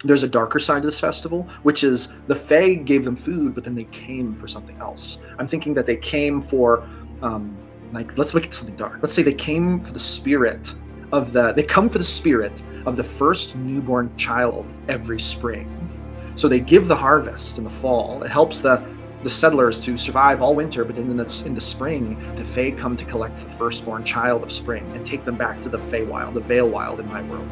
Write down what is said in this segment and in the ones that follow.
There's a darker side to this festival, which is the Fae gave them food, but then they came for something else. I'm thinking that they came for, like, let's look at something dark. Let's say they came for the spirit they come for the spirit of the first newborn child every spring. So they give the harvest in the fall. It helps the settlers to survive all winter, but then in the spring, the Fae come to collect the firstborn child of spring and take them back to the Feywild, the Valewild in my world.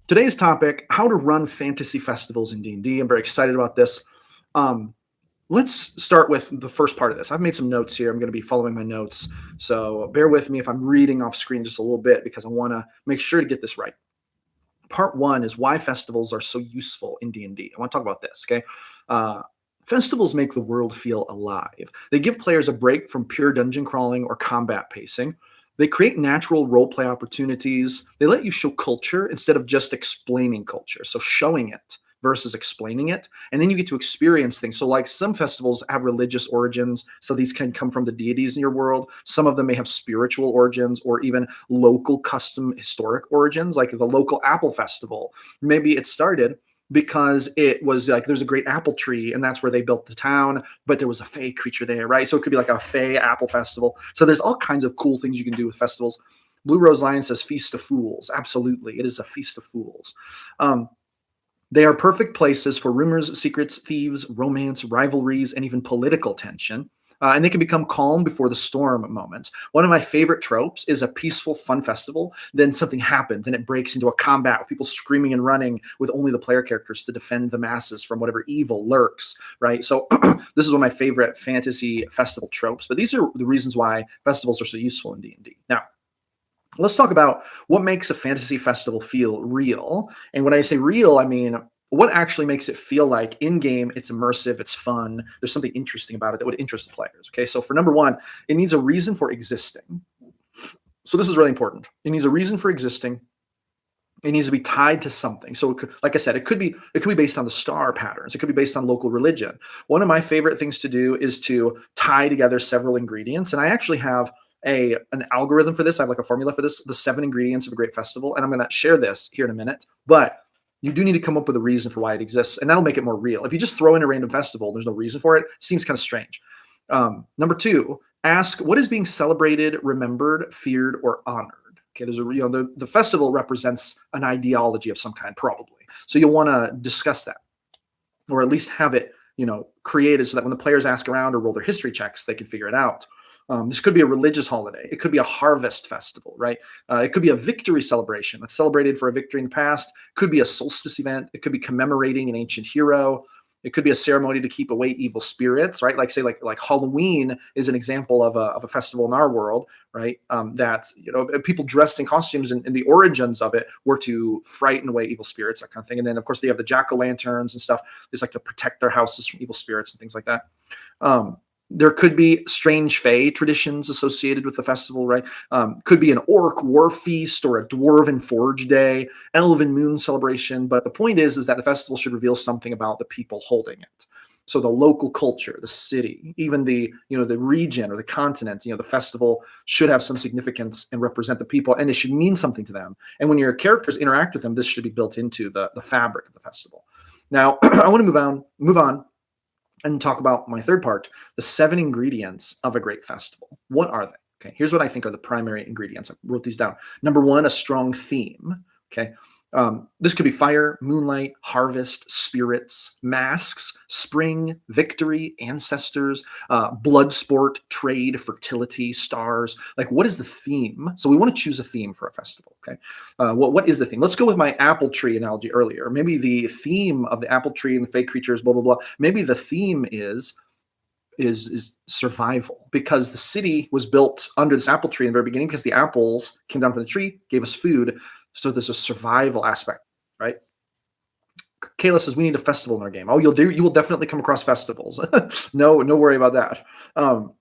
Today's topic, how to run fantasy festivals in D&D. I'm very excited about this. Let's start with the first part of this. I've made some notes here. I'm going to be following my notes. So bear with me if I'm reading off screen just a little bit because I want to make sure to get this right. Part one is why festivals are so useful in D&D. I want to talk about this, okay? Festivals make the world feel alive. They give players a break from pure dungeon crawling or combat pacing. They create natural roleplay opportunities. They let you show culture instead of just explaining culture. So showing it versus explaining it. And then you get to experience things. So like some festivals have religious origins. So these can come from the deities in your world. Some of them may have spiritual origins or even local custom historic origins, like the local apple festival. Maybe it started because it was like there's a great apple tree and that's where they built the town, but there was a Fey creature there, right? So it could be like a Fey apple festival. So there's all kinds of cool things you can do with festivals. Blue Rose Lion says Feast of Fools. Absolutely. It is a Feast of Fools. They are perfect places for rumors, secrets, thieves, romance, rivalries, and even political tension. And they can become calm before the storm moments. One of my favorite tropes is a peaceful, fun festival. Then something happens and it breaks into a combat with people screaming and running with only the player characters to defend the masses from whatever evil lurks, right? So this is one of my favorite fantasy festival tropes. But these are the reasons why festivals are so useful in D&D. Now, let's talk about what makes a fantasy festival feel real. And when I say real, I mean what actually makes it feel like in-game, it's immersive, it's fun, there's something interesting about it that would interest the players. Okay, so for number one, it needs a reason for existing. So this is really important. It needs a reason for existing. It needs to be tied to something. So, like I said, it could be based on the star patterns. It could be based on local religion. One of my favorite things to do is to tie together several ingredients, and I actually have an algorithm for this. I have like a formula for this, the 7 ingredients of a great festival, and I'm going to share this here in a minute. But you do need to come up with a reason for why it exists, and that'll make it more real. If you just throw in a random festival, there's no reason for it. It seems kind of strange. Number 2, ask what is being celebrated, remembered, feared, or honored. Okay, there's the festival represents an ideology of some kind, probably. So you'll want to discuss that, or at least have it, created so that when the players ask around or roll their history checks, they can figure it out. This could be a religious holiday. It could be a harvest festival, right? It could be a victory celebration that's celebrated for a victory in the past. It could be a solstice event. It could be commemorating an ancient hero. It could be a ceremony to keep away evil spirits, right? Like say like Halloween is an example of a festival in our world, right? That people dressed in costumes and the origins of it were to frighten away evil spirits, that kind of thing. And then of course they have the jack-o'-lanterns and stuff. It's like to protect their houses from evil spirits and things like that. There could be strange Fae traditions associated with the festival, right? Could be an orc war feast or a dwarven forge day, elven moon celebration. But the point is that the festival should reveal something about the people holding it. So the local culture, the city, even the region or the continent, the festival should have some significance and represent the people, and it should mean something to them. And when your characters interact with them, this should be built into the fabric of the festival. Now, I want to move on and talk about my third part, the 7 ingredients of a great festival. What are they? Okay, here's what I think are the primary ingredients. I wrote these down. Number 1, a strong theme. Okay, this could be fire, moonlight, harvest, spirits, masks, spring, victory, ancestors, blood sport, trade, fertility, stars. Like, what is the theme? So we want to choose a theme for a festival. Okay, what is the theme? Let's go with my apple tree analogy earlier. Maybe the theme of the apple tree and the fake creatures, blah blah blah. Maybe the theme is survival, because the city was built under this apple tree in the very beginning because the apples came down from the tree, gave us food. So there's a survival aspect, right? Kayla says we need a festival in our game. Oh, you will definitely come across festivals. No worry about that.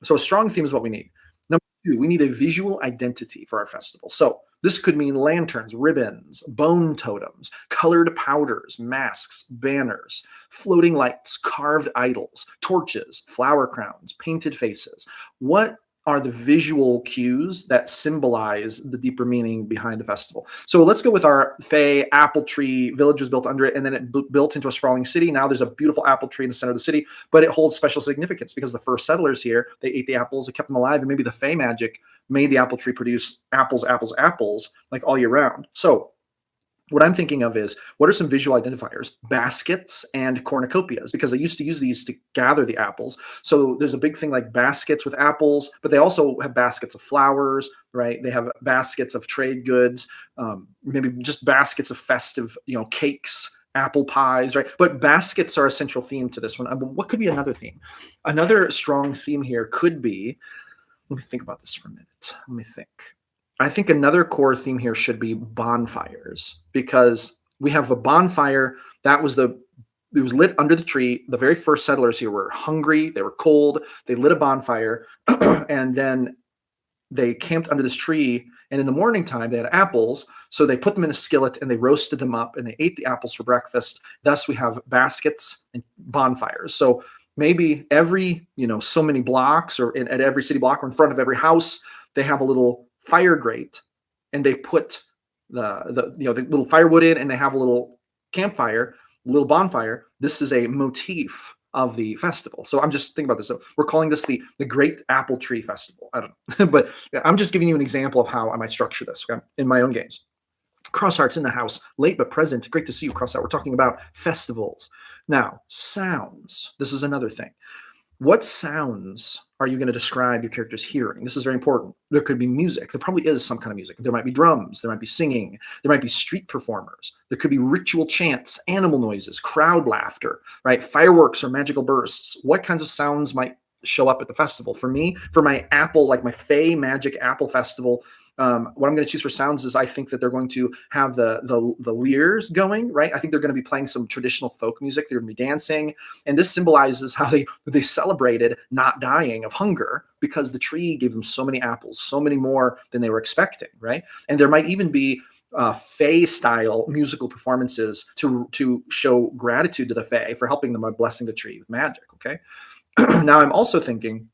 So a strong theme is what we need. Number 2, we need a visual identity for our festival. So this could mean lanterns, ribbons, bone totems, colored powders, masks, banners, floating lights, carved idols, torches, flower crowns, painted faces. What are the visual cues that symbolize the deeper meaning behind the festival. So let's go with our Fey apple tree. Village was built under it, and then it built into a sprawling city. Now there's a beautiful apple tree in the center of the city, but it holds special significance because the first settlers here, they ate the apples, it kept them alive, and maybe the Fey magic made the apple tree produce apples, apples, apples, like all year round. So what I'm thinking of is, what are some visual identifiers? Baskets and cornucopias, because they used to use these to gather the apples. So there's a big thing like baskets with apples, but they also have baskets of flowers, right? They have baskets of trade goods, maybe just baskets of festive, cakes, apple pies, right? But baskets are a central theme to this one. What could be another theme? Another strong theme here could be, let me think about this for a minute. Let me think. I think another core theme here should be bonfires, because we have a bonfire it was lit under the tree. The very first settlers here were hungry, they were cold, they lit a bonfire, and then they camped under this tree. And in the morning time, they had apples, so they put them in a skillet and they roasted them up and they ate the apples for breakfast. Thus, we have baskets and bonfires. So maybe every so many blocks, or at every city block, or in front of every house, they have a little fire grate, and they put the little firewood in, and they have a little campfire, a little bonfire. This is a motif of the festival. So I'm just thinking about this. So we're calling this the Great Apple Tree Festival. I don't know, but I'm just giving you an example of how I might structure this, okay, in my own games. Crossheart's in the house, late but present. Great to see you, Crossheart. We're talking about festivals. Now, sounds. This is another thing. What sounds are you going to describe your character's hearing? This is very important. There could be music. There probably is some kind of music. There might be drums. There might be singing. There might be street performers. There could be ritual chants, animal noises, crowd laughter, right? Fireworks or magical bursts. What kinds of sounds might show up at the festival? For me, for my apple, like my Fey magic apple festival, what I'm going to choose for sounds is, I think that they're going to have the lyres going, right? I think they're going to be playing some traditional folk music. They're going to be dancing, and this symbolizes how they celebrated not dying of hunger, because the tree gave them so many apples, so many more than they were expecting, right? And there might even be Fey style musical performances to show gratitude to the Fey for helping them by blessing the tree with magic. Okay. Now I'm also thinking,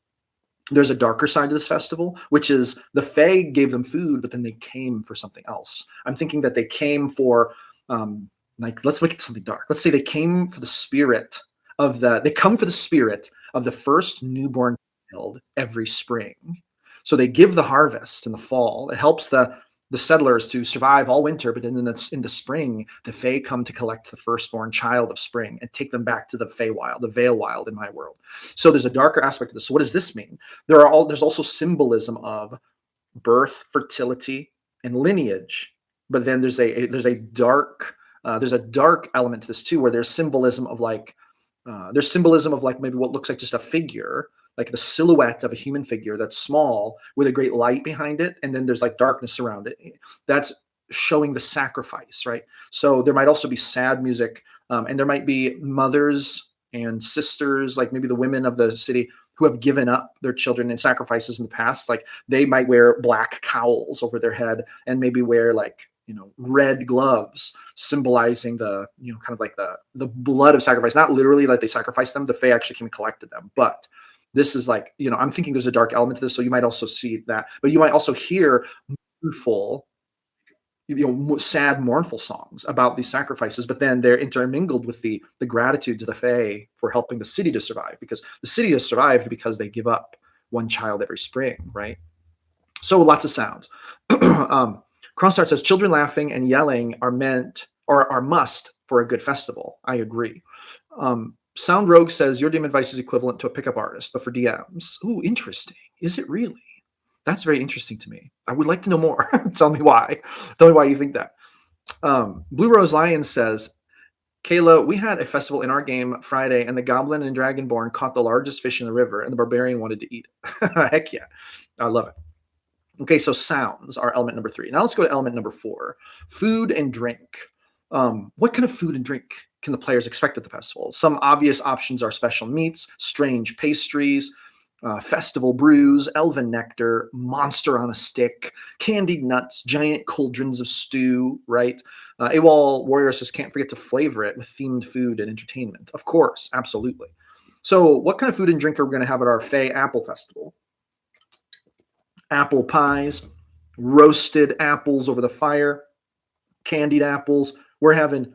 there's a darker side to this festival, which is the Fae gave them food, but then they came for something else. I'm thinking that they came for, let's look at something dark. Let's say they came for the spirit they come for the spirit of the first newborn child every spring. So they give the harvest in the fall. It helps the settlers to survive all winter, but then in the spring, the Fae come to collect the firstborn child of spring and take them back to the Feywild, the Valewild in my world. So there's a darker aspect of this. So what does this mean? There's also symbolism of birth, fertility, and lineage. But then there's a dark element to this too, where there's symbolism of maybe what looks like just a figure, like the silhouette of a human figure that's small with a great light behind it, and then there's like darkness around it. That's showing the sacrifice, right? So there might also be sad music, and there might be mothers and sisters, like maybe the women of the city who have given up their children in sacrifices in the past. Like they might wear black cowls over their head and maybe wear red gloves, symbolizing the kind of like the blood of sacrifice. Not literally like they sacrificed them. The Fae actually came and collected them, but this is I'm thinking there's a dark element to this. So you might also see that, but you might also hear mournful, sad, mournful songs about these sacrifices, but then they're intermingled with the gratitude to the Fae for helping the city to survive, because the city has survived because they give up one child every spring, right? So lots of sounds. Crossart says children laughing and yelling are must for a good festival. I agree. Sound Rogue says your DM advice is equivalent to a pickup artist, but for DMs. Ooh, interesting. Is it really? That's very interesting to me. I would like to know more. Tell me why. Tell me why you think that. Blue Rose Lion says, Kayla, we had a festival in our game Friday, and the Goblin and Dragonborn caught the largest fish in the river, and the Barbarian wanted to eat it. Heck yeah. I love it. Okay, so sounds are element number 3. Now let's go to element number 4, food and drink. What kind of food and drink can the players expect at the festival? Some obvious options are special meats, strange pastries, festival brews, elven nectar, monster on a stick, candied nuts, giant cauldrons of stew, right? AWOL Warrior says, can't forget to flavor it with themed food and entertainment. Of course, absolutely. So what kind of food and drink are we going to have at our Fey Apple Festival? apple pies, roasted apples over the fire, candied apples. We're having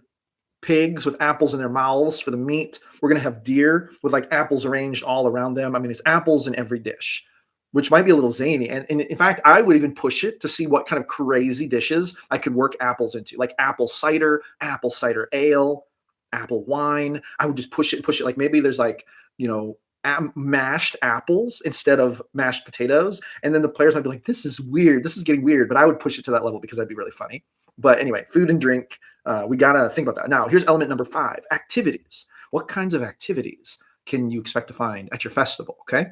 pigs with apples in their mouths for the meat. We're going to have deer with like apples arranged all around them. I mean, it's apples in every dish, which might be a little zany. And in fact, I would even push it to see what kind of crazy dishes I could work apples into, like apple cider ale, apple wine. I would just push it, push it. Like maybe there's like, you know, mashed apples instead of mashed potatoes. And then the players might be like, this is weird. This is getting weird. But I would push it to that level because that'd be really funny. But anyway, food and drink, we got to think about that. Now, here's element number 5, activities. What kinds of activities can you expect to find at your festival? Okay.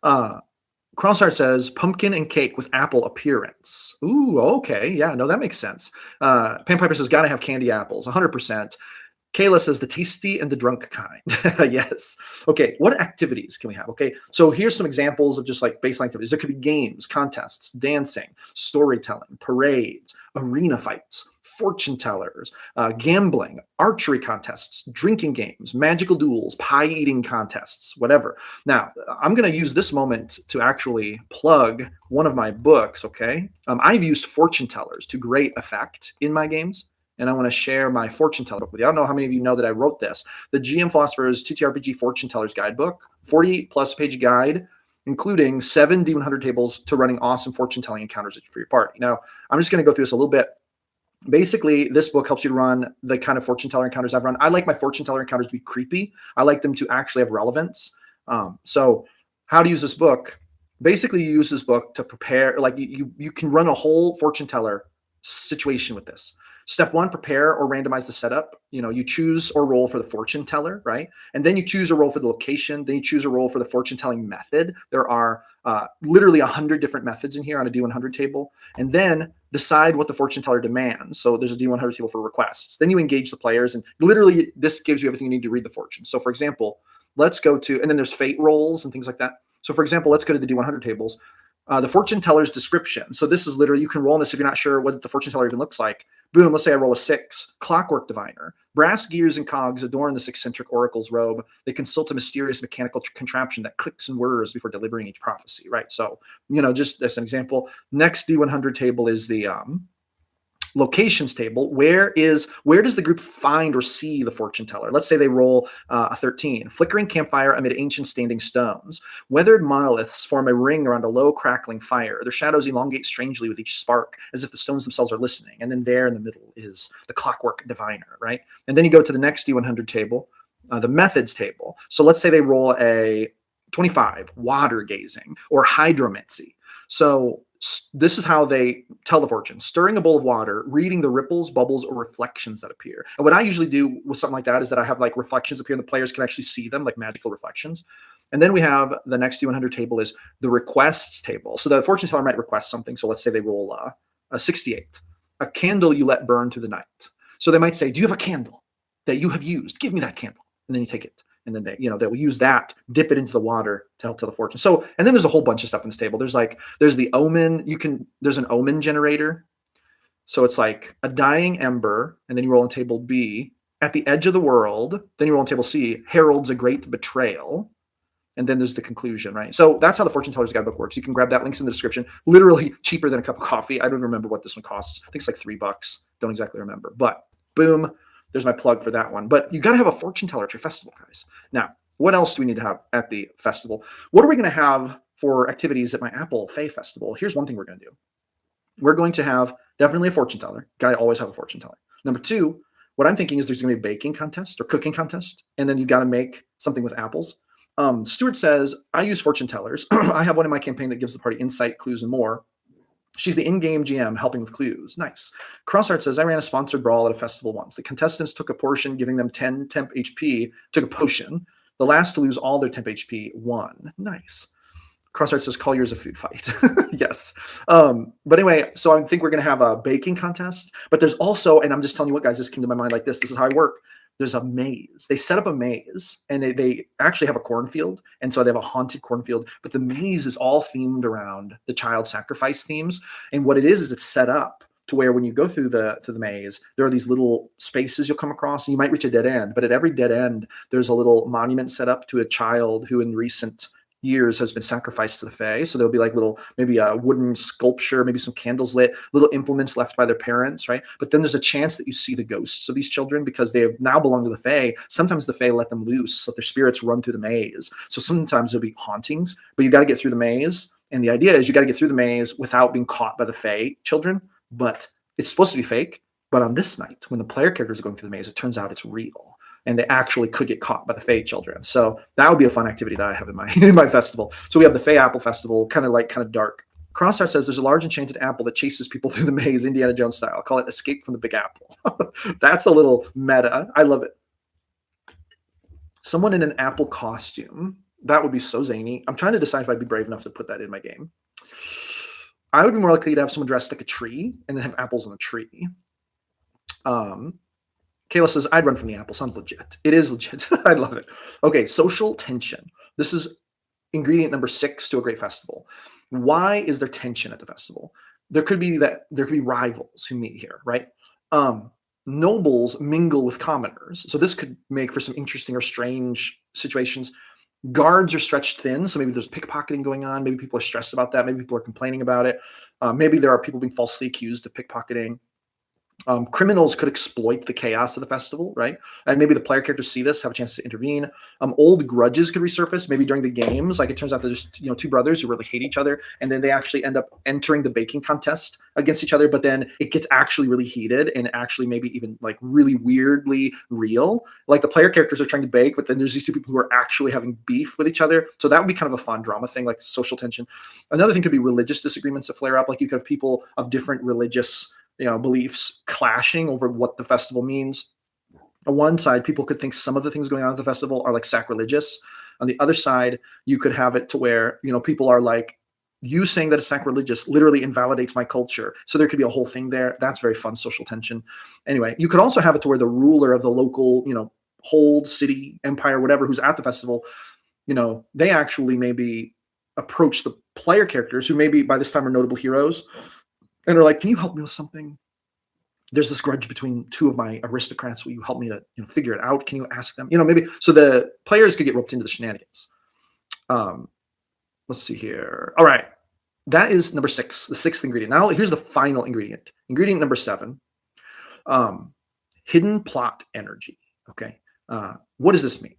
Crossheart says pumpkin and cake with apple appearance. Ooh, okay. Yeah, no, that makes sense. Panpiper says, got to have candy apples, 100%. Kayla says the tasty and the drunk kind. Yes. Okay. What activities can we have? Okay. So here's some examples of just like baseline activities. There could be games, contests, dancing, storytelling, parades, arena fights, fortune tellers, gambling, archery contests, drinking games, magical duels, pie eating contests, whatever. Now, I'm going to use this moment to actually plug one of my books. Okay. I've used fortune tellers to great effect in my games. And I want to share my fortune teller book with you. I don't know how many of you know that I wrote this. The GM Philosopher's TTRPG Fortune Teller's Guidebook, 40+ page guide, including 7 D100 tables to running awesome fortune telling encounters for your party. Now, I'm just going to go through this a little bit. Basically, this book helps you to run the kind of fortune teller encounters I've run. I like my fortune teller encounters to be creepy. I like them to actually have relevance. So how to use this book? Basically, you use this book to prepare, like you can run a whole fortune teller situation with this. Step 1, prepare or randomize the setup. You know, you choose or roll for the fortune teller, right? And then you choose a roll for the location. Then you choose a roll for the fortune telling method. There are literally 100 different methods in here on a D100 table. And then decide what the fortune teller demands. So there's a D100 table for requests. Then you engage the players, and literally this gives you everything you need to read the fortune. So for example, let's go to, and then there's fate rolls and things like that. So for example, let's go to the D100 tables. The fortune teller's description. So this is literally, you can roll on this if you're not sure what the fortune teller even looks like. Boom, let's say I roll a 6. Clockwork diviner. Brass gears and cogs adorn this eccentric oracle's robe. They consult a mysterious mechanical contraption that clicks and whirs before delivering each prophecy, right? So, you know, just as an example, next D100 table is the locations table. Where does the group find or see the fortune teller? Let's say they roll a 13. Flickering campfire amid ancient standing stones. Weathered monoliths form a ring around a low crackling fire. Their shadows elongate strangely with each spark, as if the stones themselves are listening. And then there in the middle is the clockwork diviner, right? And then you go to the next D100 table, the methods table. So let's say they roll a 25, water gazing, or hydromancy. So this is how they tell the fortune: stirring a bowl of water, reading the ripples, bubbles, or reflections that appear. And what I usually do with something like that is that I have like reflections appear and the players can actually see them, like magical reflections. And then we have the next D100 table is the requests table. So the fortune teller might request something. So let's say they roll a 68, a candle you let burn through the night. So they might say, do you have a candle that you have used? Give me that candle. And then you take it. And then they'll use that, dip it into the water to help tell the fortune. So, and then there's a whole bunch of stuff in this table. There's the omen. There's an omen generator. So it's like a dying ember, and then you roll on table B. At the edge of the world, then you roll on table C, heralds a great betrayal. And then there's the conclusion, right? So that's how the Fortune Teller's Guidebook works. You can grab that. Link's in the description. Literally cheaper than a cup of coffee. I don't remember what this one costs. I think it's like $3. Don't exactly remember. But boom, there's my plug for that one. But you got to have a fortune teller at your festival, guys. Now, what else do we need to have at the festival? What are we going to have for activities at my Apple Fae Festival? Here's one thing we're going to do. We're going to have definitely a fortune teller. Got to always have a fortune teller. Number two, what I'm thinking is there's going to be a baking contest or cooking contest, and then you got to make something with apples. Stuart says, I use fortune tellers. I have one in my campaign that gives the party insight, clues, and more. She's the in-game GM helping with clues. Nice. Crossheart says, I ran a sponsored brawl at a festival once. The contestants took a portion, giving them 10 temp HP, took a potion. The last to lose all their temp HP won. Nice. Crossheart says, call yours a food fight. Yes. But anyway, so I think we're going to have a baking contest. But there's also, and I'm just telling you what, guys, this came to my mind like this. This is how I work. There's a maze. They set up a maze, and they actually have a cornfield. And so they have a haunted cornfield. But the maze is all themed around the child sacrifice themes. And what it is it's set up to where when you go through the maze, there are these little spaces you'll come across, and you might reach a dead end. But at every dead end, there's a little monument set up to a child who in recent years has been sacrificed to the Fae. So there'll be like little, maybe a wooden sculpture, maybe some candles lit, little implements left by their parents, right? But then there's a chance that you see the ghosts of these children because they have now belong to the Fae. Sometimes the Fae let them loose, so their spirits run through the maze. So sometimes there'll be hauntings, but you got to get through the maze. And the idea is you got to get through the maze without being caught by the Fae children, but it's supposed to be fake. But on this night, when the player characters are going through the maze, it turns out it's real. And they actually could get caught by the Fae children. So that would be a fun activity that I have in my in my festival. So we have the Fae Apple Festival, kind of dark. Crosshair says there's a large enchanted apple that chases people through the maze, Indiana Jones style. I'll call it Escape from the Big Apple. That's a little meta. I love it. Someone in an apple costume. That would be so zany. I'm trying to decide if I'd be brave enough to put that in my game. I would be more likely to have someone dressed like a tree and then have apples on the tree. Kayla says, I'd run from the apple. Sounds legit. It is legit. I love it. Okay, social tension. This is ingredient number 6 to a great festival. Why is there tension at the festival? There could be rivals who meet here, right? Nobles mingle with commoners. So this could make for some interesting or strange situations. Guards are stretched thin. So maybe there's pickpocketing going on. Maybe people are stressed about that. Maybe people are complaining about it. Maybe there are people being falsely accused of pickpocketing. Criminals could exploit the chaos of the festival, right? And maybe the player characters see this, have a chance to intervene. Old grudges could resurface, maybe during the games. Like it turns out there's two brothers who really hate each other, and then they actually end up entering the baking contest against each other. But then it gets actually really heated and actually maybe even like really weirdly real. Like the player characters are trying to bake, but then there's these two people who are actually having beef with each other. So that would be kind of a fun drama thing, like social tension. Another thing could be religious disagreements that flare up. Like you could have people of different religious beliefs clashing over what the festival means. On one side, people could think some of the things going on at the festival are like sacrilegious. On the other side, you could have it to where, people are like, you saying that it's sacrilegious literally invalidates my culture. So there could be a whole thing there. That's very fun social tension. Anyway, you could also have it to where the ruler of the local, hold, city, empire, whatever, who's at the festival, they actually maybe approach the player characters who maybe by this time are notable heroes and are like, can you help me with something? There's this grudge between two of my aristocrats. Will you help me to figure it out? Can you ask them? Maybe so the players could get roped into the shenanigans. Let's see here. All right. That is number 6, the 6th ingredient. Now here's the final ingredient. Ingredient number 7, hidden plot energy. Okay. What does this mean?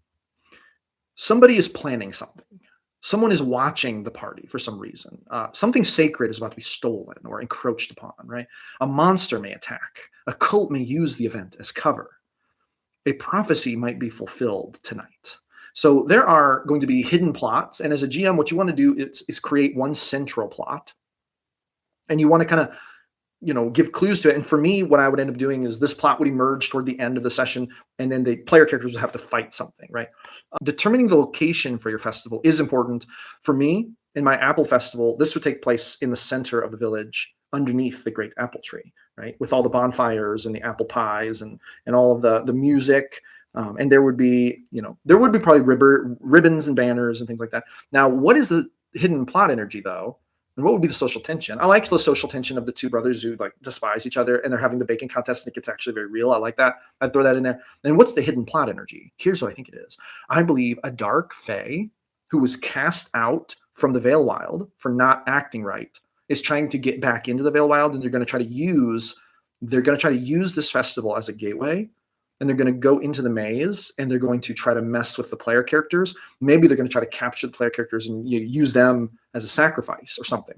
Somebody is planning something. Someone is watching the party for some reason. Something sacred is about to be stolen or encroached upon, right? A monster may attack. A cult may use the event as cover. A prophecy might be fulfilled tonight. So there are going to be hidden plots. And as a GM, what you want to do is create one central plot. And you want to kind of give clues to it. And for me, what I would end up doing is this plot would emerge toward the end of the session, and then the player characters would have to fight something, right? Determining the location for your festival is important. For me, in my apple festival, this would take place in the center of the village, underneath the great apple tree, right? With all the bonfires and the apple pies and all of the music. And there would be, probably ribbons and banners and things like that. Now, what is the hidden plot energy, though? And what would be the social tension? I like the social tension of the two brothers who like despise each other and they're having the baking contest and it gets actually very real. I like that. I'd throw that in there. And what's the hidden plot energy? Here's what I think it is. I believe a dark fae who was cast out from the Valewild for not acting right is trying to get back into the Valewild, and they're going to try to use this festival as a gateway. And they're going to go into the maze and they're going to try to mess with the player characters. Maybe they're going to try to capture the player characters and use them as a sacrifice or something.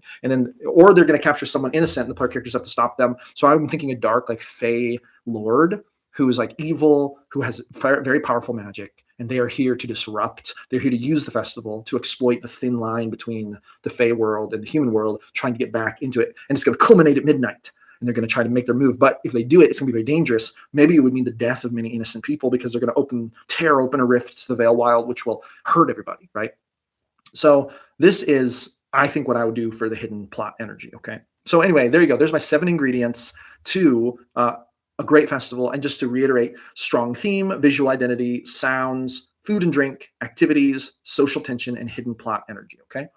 Or they're going to capture someone innocent and the player characters have to stop them. So I'm thinking a dark, like Fey Lord who is like evil, who has very powerful magic. And they are here to disrupt. They're here to use the festival to exploit the thin line between the Fey world and the human world, trying to get back into it. And it's going to culminate at midnight. And they're going to try to make their move. But if they do it, it's going to be very dangerous. Maybe it would mean the death of many innocent people because they're going to tear open a rift to the Valewild, which will hurt everybody, right? So this is, I think, what I would do for the hidden plot energy, okay? So anyway, there you go. There's my 7 ingredients to a great festival. And just to reiterate, strong theme, visual identity, sounds, food and drink, activities, social tension, and hidden plot energy, okay?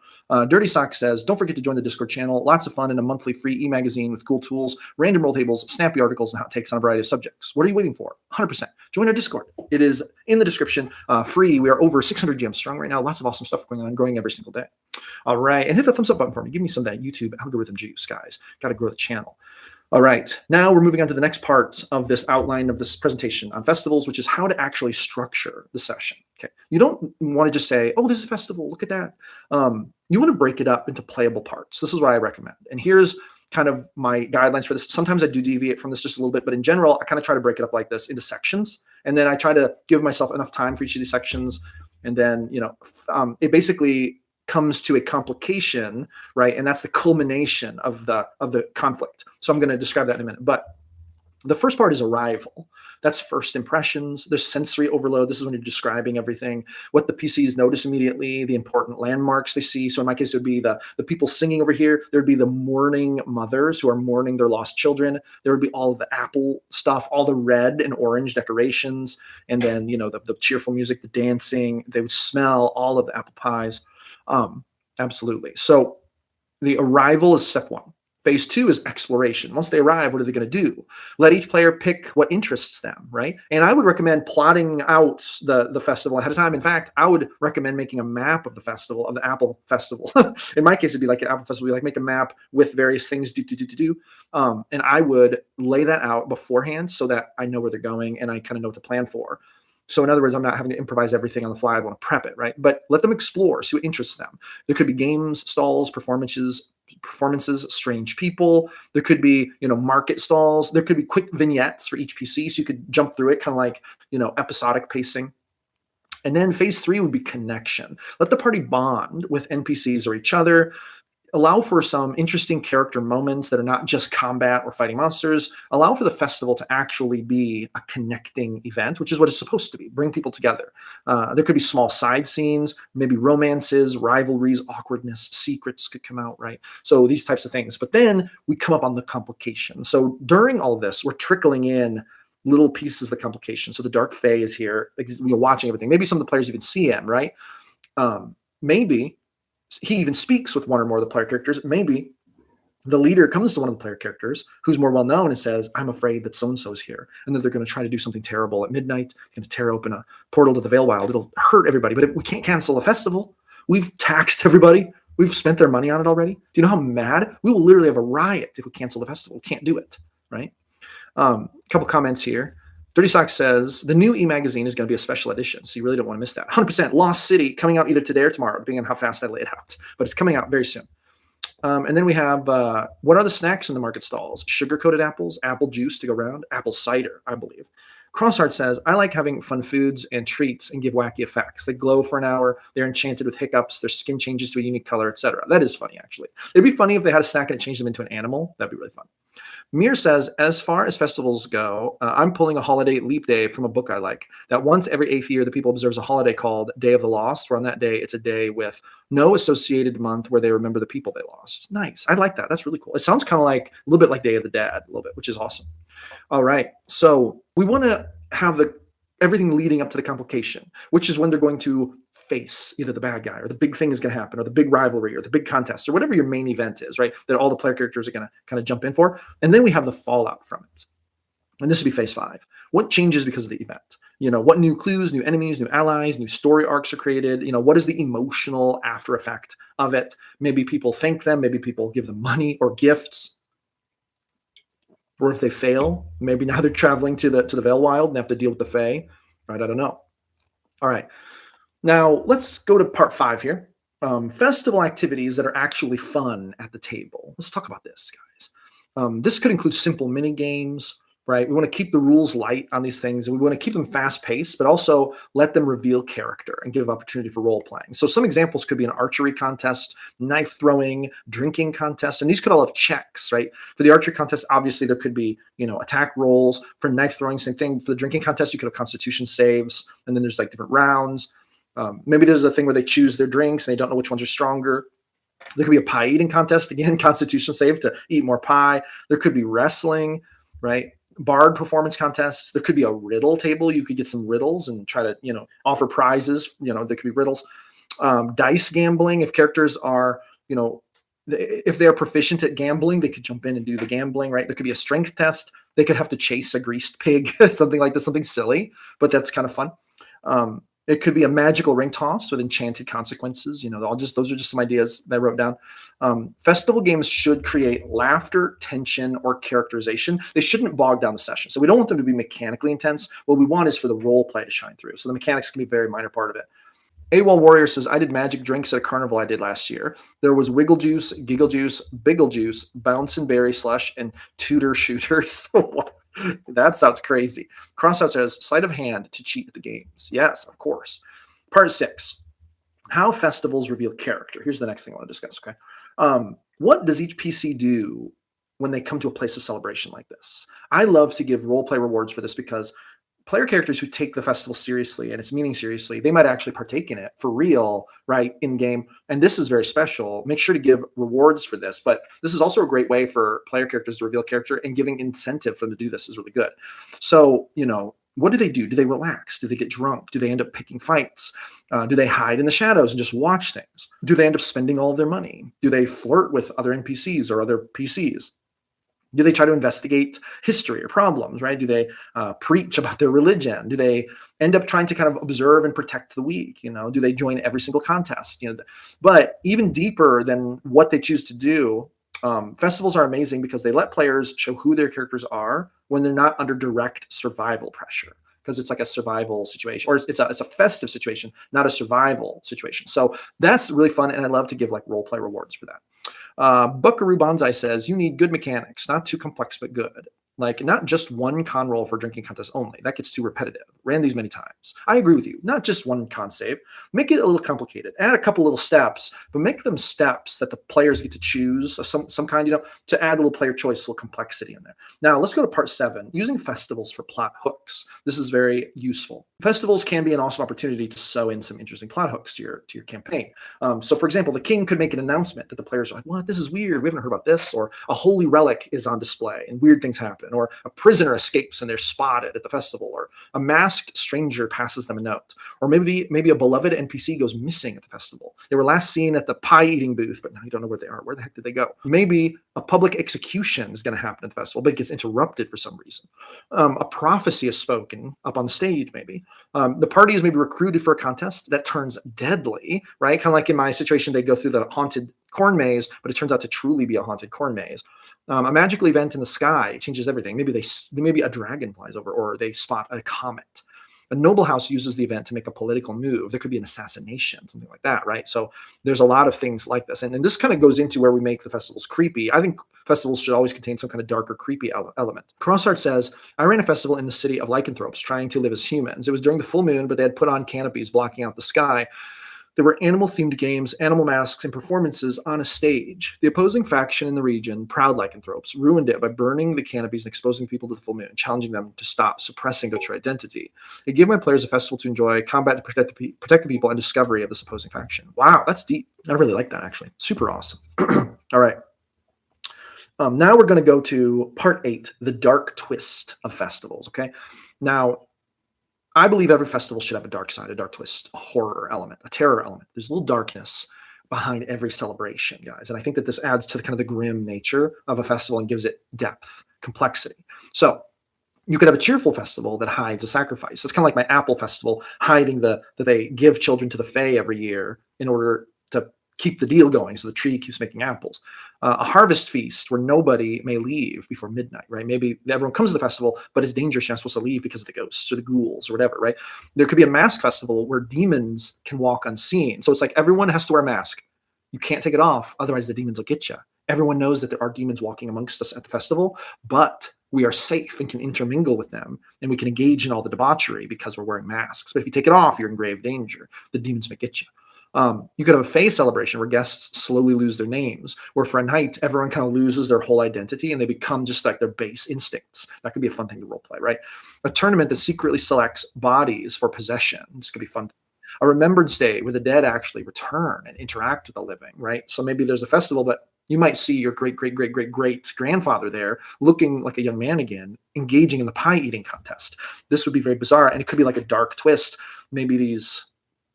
Dirty Sock says, don't forget to join the Discord channel. Lots of fun and a monthly free e-magazine with cool tools, random roll tables, snappy articles, and hot takes on a variety of subjects. What are you waiting for? 100%. Join our Discord. It is in the description, free. We are over 600 GMs strong right now. Lots of awesome stuff going on, growing every single day. All right. And hit the thumbs up button for me. Give me some of that YouTube algorithm juice, guys. Got to grow the channel. All right, now we're moving on to the next part of this outline of this presentation on festivals, which is how to actually structure the session. Okay, you don't want to just say, oh, this is a festival, look at that. You want to break it up into playable parts. This is what I recommend. And here's kind of my guidelines for this. Sometimes I do deviate from this just a little bit, but in general, I kind of try to break it up like this into sections. And then I try to give myself enough time for each of these sections. And then, it basically comes to a complication, right? And that's the culmination of the conflict. So I'm going to describe that in a minute. But the first part is arrival. That's first impressions. There's sensory overload. This is when you're describing everything, what the PCs notice immediately, the important landmarks they see. So in my case, it would be the people singing over here. There'd be the mourning mothers who are mourning their lost children. There would be all of the apple stuff, all the red and orange decorations. And then, the cheerful music, the dancing. They would smell all of the apple pies. Absolutely. So the arrival is step one. Phase two is exploration. Once they arrive, what are they going to do? Let each player pick what interests them, right? And I would recommend plotting out the festival ahead of time. In fact, I would recommend making a map of the festival, of the Apple Festival. In my case, it'd be like an Apple Festival. We make a map with various things and I would lay that out beforehand so that I know where they're going and I kind of know what to plan for. So in other words, I'm not having to improvise everything on the fly. I want to prep it, right? But let them explore, see what interests them. There could be games, stalls, performances, strange people. There could be, market stalls. There could be quick vignettes for each PC, so you could jump through it, kind of like, episodic pacing. And then phase three would be connection. Let the party bond with NPCs or each other. Allow for some interesting character moments that are not just combat or fighting monsters. Allow for the festival to actually be a connecting event, which is what it's supposed to be. Bring people together. There could be small side scenes, maybe romances, rivalries, awkwardness, secrets could come out, right? So these types of things. But then we come up on the complication. So during all of this, we're trickling in little pieces of the complication. So the Dark Fae is here. We're watching everything. Maybe some of the players even see him, right? Maybe he even speaks with one or more of the player characters. Maybe the leader comes to one of the player characters who's more well-known and says, I'm afraid that so-and-so is here. And that they're going to try to do something terrible at midnight, going to tear open a portal to the Veilwild. It'll hurt everybody, but we can't cancel the festival. We've taxed everybody. We've spent their money on it already. Do you know how mad? We will literally have a riot if we cancel the festival. We can't do it, right? A couple comments here. Dirty Sock says, the new e-magazine is going to be a special edition, so you really don't want to miss that. 100% Lost City, coming out either today or tomorrow, depending on how fast I lay it out. But it's coming out very soon. And then we have, what are the snacks in the market stalls? Sugar-coated apples, apple juice to go around, apple cider, I believe. Crossheart says, I like having fun foods and treats and give wacky effects. They glow for an hour. They're enchanted with hiccups. Their skin changes to a unique color, etc. That is funny, actually. It'd be funny if they had a snack and it changed them into an animal. That'd be really fun. Mir says, as far as festivals go, I'm pulling a holiday leap day from a book I like. That once every 8th year, the people observes a holiday called Day of the Lost, where on that day, it's a day with no associated month where they remember the people they lost. Nice. I like that. That's really cool. It sounds kind of like a little bit like Day of the Dead, a little bit, which is awesome. All right. So we want to have everything leading up to the complication, which is when they're going to face either the bad guy or the big thing is going to happen or the big rivalry or the big contest or whatever your main event is, right? That all the player characters are going to kind of jump in for. And then we have the fallout from it. And this would be phase 5. What changes because of the event? What new clues, new enemies, new allies, new story arcs are created? What is the emotional after effect of it? Maybe people thank them. Maybe people give them money or gifts. Or if they fail, maybe now they're traveling to the Veilwild and have to deal with the Fae, right? I don't know. All right. Now, let's go to part 5 here. Festival activities that are actually fun at the table. Let's talk about this, guys. This could include simple mini games, right? We want to keep the rules light on these things, and we want to keep them fast-paced, but also let them reveal character and give opportunity for role-playing. So some examples could be an archery contest, knife throwing, drinking contest, and these could all have checks, right? For the archery contest, obviously, there could be, attack rolls. For knife throwing, same thing. For the drinking contest, you could have constitution saves, and then there's different rounds. Maybe there's a thing where they choose their drinks and they don't know which ones are stronger. There could be a pie eating contest, again, constitution save to eat more pie. There could be wrestling, right? Bard performance contests. There could be a riddle table. You could get some riddles and try to, offer prizes. There could be riddles. Dice gambling, if characters are, if they're proficient at gambling, they could jump in and do the gambling, right? There could be a strength test. They could have to chase a greased pig, something like this, something silly, but that's kind of fun. It could be a magical ring toss with enchanted consequences. Those are just some ideas that I wrote down. Festival games should create laughter, tension, or characterization. They shouldn't bog down the session. So we don't want them to be mechanically intense. What we want is for the role play to shine through. So the mechanics can be a very minor part of it. AWOL Warrior says, I did magic drinks at a carnival I did last year. There was Wiggle Juice, Giggle Juice, Biggle Juice, Bounce and Berry Slush, and Tutor Shooters. That sounds crazy. Crossout says, sleight of hand to cheat at the games. Yes, of course. Part 6, how festivals reveal character. Here's the next thing I want to discuss, okay? What does each PC do when they come to a place of celebration like this? I love to give role play rewards for this because player characters who take the festival seriously and its meaning seriously, they might actually partake in it for real, right, in game. And this is very special. Make sure to give rewards for this. But this is also a great way for player characters to reveal character, and giving incentive for them to do this is really good. So, what do they do? Do they relax? Do they get drunk? Do they end up picking fights? Do they hide in the shadows and just watch things? Do they end up spending all of their money? Do they flirt with other NPCs or other PCs? Do they try to investigate history or problems, right? Do they preach about their religion? Do they end up trying to kind of observe and protect the weak? Do they join every single contest? But even deeper than what they choose to do, festivals are amazing because they let players show who their characters are when they're not under direct survival pressure. Because it's like a survival situation, or it's a festive situation, not a survival situation. So that's really fun, and I love to give like role play rewards for that. Buckaroo Bonsai says, you need good mechanics, not too complex, but good. Like, not just one con roll for drinking contest only. That gets too repetitive. Ran these many times. I agree with you. Not just one con save. Make it a little complicated. Add a couple little steps, but make them steps that the players get to choose of some kind, to add a little player choice, a little complexity in there. Now, let's go to part 7, using festivals for plot hooks. This is very useful. Festivals can be an awesome opportunity to sew in some interesting plot hooks to your campaign. So, for example, the king could make an announcement that the players are like, what? This is weird. We haven't heard about this. Or a holy relic is on display and weird things happen. Or a prisoner escapes and they're spotted at the festival, or a masked stranger passes them a note, or maybe a beloved NPC goes missing at the festival. They were last seen at the pie eating booth, but now you don't know where they are. Where the heck did they go? Maybe a public execution is going to happen at the festival, but it gets interrupted for some reason. A prophecy is spoken up on stage, maybe. The party is maybe recruited for a contest that turns deadly, right? Kind of like in my situation, they go through the haunted corn maze, but it turns out to truly be a haunted corn maze. A magical event in the sky changes everything. Maybe a dragon flies over, or they spot a comet. A noble house uses the event to make a political move. There could be an assassination, something like that, right? So there's a lot of things like this. And this kind of goes into where we make the festivals creepy. I think festivals should always contain some kind of darker, creepy element. Crossart says, I ran a festival in the city of lycanthropes trying to live as humans. It was during the full moon, but they had put on canopies blocking out the sky. There were animal-themed games, animal masks, and performances on a stage. The opposing faction in the region, Proud Lycanthropes, ruined it by burning the canopies and exposing people to the full moon, challenging them to stop suppressing their true identity. It gave my players a festival to enjoy, combat to protect the people, and discovery of this opposing faction. Wow, that's deep. I really like that, actually. Super awesome. All right. Now we're going to go to part 8, the dark twist of festivals, okay? Now, I believe every festival should have a dark side, a dark twist, a horror element, a terror element. There's a little darkness behind every celebration, guys. And I think that this adds to the kind of the grim nature of a festival and gives it depth, complexity. So you could have a cheerful festival that hides a sacrifice. It's kind of like my apple festival hiding that they give children to the fae every year in order to keep the deal going, so the tree keeps making apples. A harvest feast where nobody may leave before midnight, right? Maybe everyone comes to the festival, but it's dangerous. You're not supposed to leave because of the ghosts or the ghouls or whatever, right? There could be a mask festival where demons can walk unseen. So it's like everyone has to wear a mask. You can't take it off, otherwise the demons will get you. Everyone knows that there are demons walking amongst us at the festival, but we are safe and can intermingle with them, and we can engage in all the debauchery because we're wearing masks. But if you take it off, you're in grave danger. The demons may get you. You could have a fae celebration where guests slowly lose their names, where for a night, everyone kind of loses their whole identity and they become just like their base instincts. That could be a fun thing to role play, right? A tournament that secretly selects bodies for possession. This could be fun. A remembrance day where the dead actually return and interact with the living, right? So maybe there's a festival, but you might see your great grandfather there looking like a young man again, engaging in the pie eating contest. This would be very bizarre, and it could be like a dark twist. Maybe these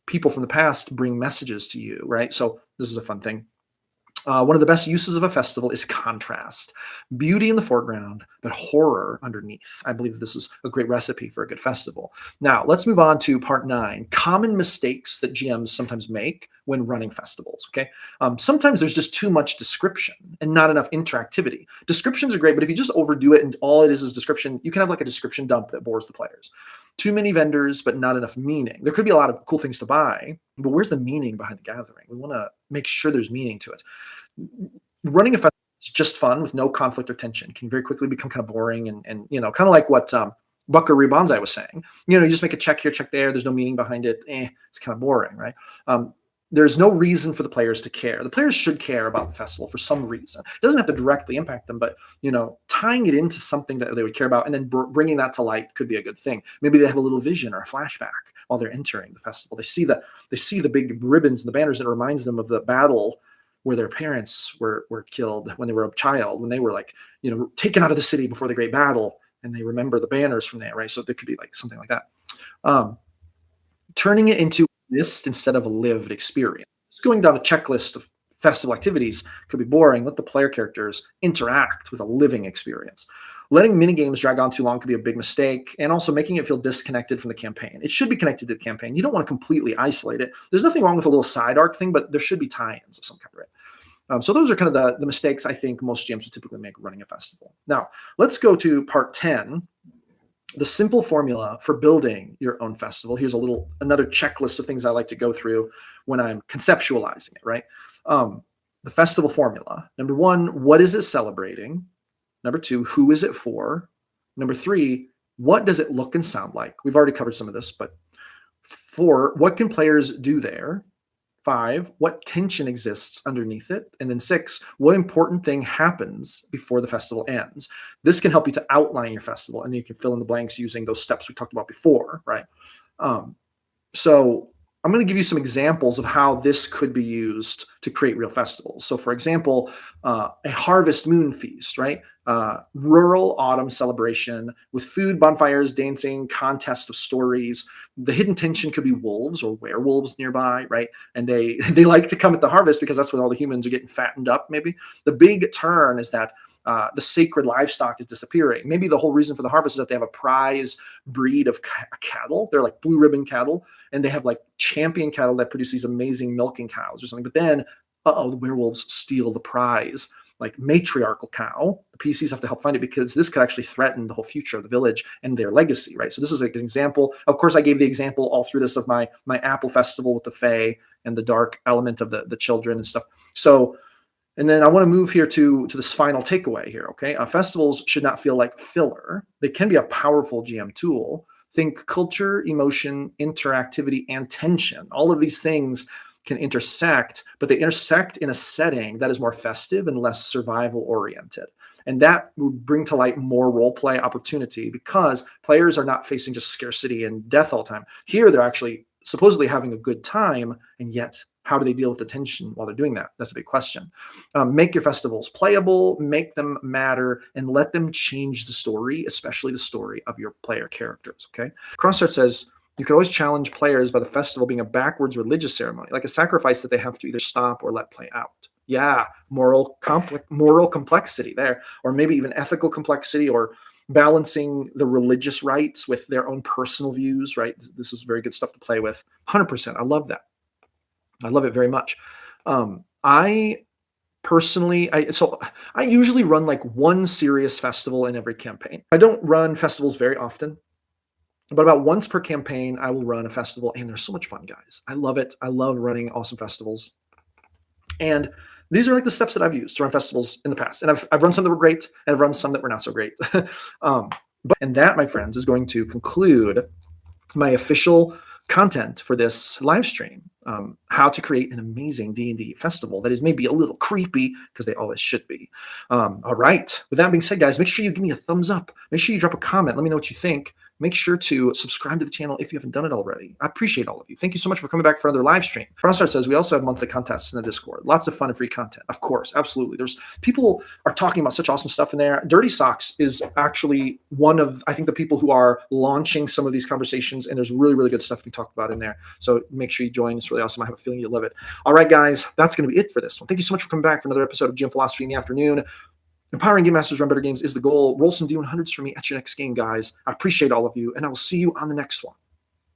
people from the past bring messages to you, right? So this is a fun thing. One of the best uses of a festival is contrast. Beauty in the foreground, but horror underneath. I believe this is a great recipe for a good festival. Now, let's move on to part 9, common mistakes that GMs sometimes make when running festivals, okay? Sometimes there's just too much description and not enough interactivity. Descriptions are great, but if you just overdo it and all it is description, you can have like a description dump that bores the players. Too many vendors, but not enough meaning. There could be a lot of cool things to buy, but where's the meaning behind the gathering? We want to make sure there's meaning to it. Running a festival is just fun with no conflict or tension. Can very quickly become kind of boring and kind of like what Bucker Rebonzai was saying. You just make a check here, check there. There's no meaning behind it. It's kind of boring, right? There's no reason for the players to care. The players should care about the festival for some reason. It doesn't have to directly impact them, but tying it into something that they would care about and then bringing that to light could be a good thing. Maybe they have a little vision or a flashback while they're entering the festival. They see the big ribbons and the banners that reminds them of the battle where their parents were killed when they were a child, when they were taken out of the city before the great battle, and they remember the banners from there, right? So there could be like something like that. Turning it into a list instead of a lived experience. Just going down a checklist of festival activities could be boring. Let the player characters interact with a living experience. Letting minigames drag on too long could be a big mistake, and also making it feel disconnected from the campaign. It should be connected to the campaign. You don't want to completely isolate it. There's nothing wrong with a little side arc thing, but there should be tie-ins of some kind, right? So those are kind of the mistakes I think most GMs would typically make running a festival. Now, let's go to part 10, the simple formula for building your own festival. Here's another checklist of things I like to go through when I'm conceptualizing it, right? The festival formula. Number 1, what is it celebrating? Number 2, who is it for? Number 3, what does it look and sound like? We've already covered some of this, but 4, what can players do there? 5, what tension exists underneath it? And then 6, what important thing happens before the festival ends? This can help you to outline your festival, and you can fill in the blanks using those steps we talked about before, right? So I'm going to give you some examples of how this could be used to create real festivals. So for example, a harvest moon feast, right? Rural autumn celebration with food, bonfires, dancing, contest of stories. The hidden tension could be wolves or werewolves nearby, right? And they like to come at the harvest because that's when all the humans are getting fattened up, maybe. The big turn is that the sacred livestock is disappearing. Maybe the whole reason for the harvest is that they have a prize breed of cattle. They're like blue ribbon cattle, and they have like champion cattle that produce these amazing milking cows or something. But then, the werewolves steal the prize, like matriarchal cow. The PCs have to help find it because this could actually threaten the whole future of the village and their legacy, right? So this is like an example. Of course, I gave the example all through this of my apple festival with the fae and the dark element of the children and stuff. So, and then I want to move here to this final takeaway here, okay? Festivals should not feel like filler. They can be a powerful GM tool. Think culture, emotion, interactivity, and tension. All of these things can intersect, but they intersect in a setting that is more festive and less survival-oriented. And that would bring to light more role-play opportunity because players are not facing just scarcity and death all the time. Here, they're actually supposedly having a good time, and yet how do they deal with the tension while they're doing that? That's a big question. Make your festivals playable, make them matter, and let them change the story, especially the story of your player characters, okay? Crossart says, you can always challenge players by the festival being a backwards religious ceremony, like a sacrifice that they have to either stop or let play out. Yeah, moral complexity there, or maybe even ethical complexity, or balancing the religious rites with their own personal views, right? This is very good stuff to play with. 100%. I love that. I love it very much. I usually run like one serious festival in every campaign. I don't run festivals very often, but about once per campaign, I will run a festival, and they're so much fun, guys. I love it. I love running awesome festivals. And these are like the steps that I've used to run festivals in the past. And I've run some that were great, and I've run some that were not so great. And that, my friends, is going to conclude my official content for this live stream. How to create an amazing D&D festival that is maybe a little creepy, because they always should be. All right. With that being said, guys, make sure you give me a thumbs up. Make sure you drop a comment. Let me know what you think. make sure to subscribe to the channel if you haven't done it already. I appreciate all of you. Thank you so much for coming back for another live stream. Frostart says we also have monthly contests in the Discord. Lots of fun and free content. Of course, absolutely. There's people are talking about such awesome stuff in there. Dirty Socks is actually one of, I think, the people who are launching some of these conversations, and there's really, really good stuff we talked about in there. So make sure you join. It's really awesome. I have a feeling you'll love it. All right, guys, that's going to be it for this one. Thank you so much for coming back for another episode of GM Philosophy in the Afternoon. Empowering Game Masters run better games is the goal. Roll some D100s for me at your next game, guys. I appreciate all of you, and I will see you on the next one.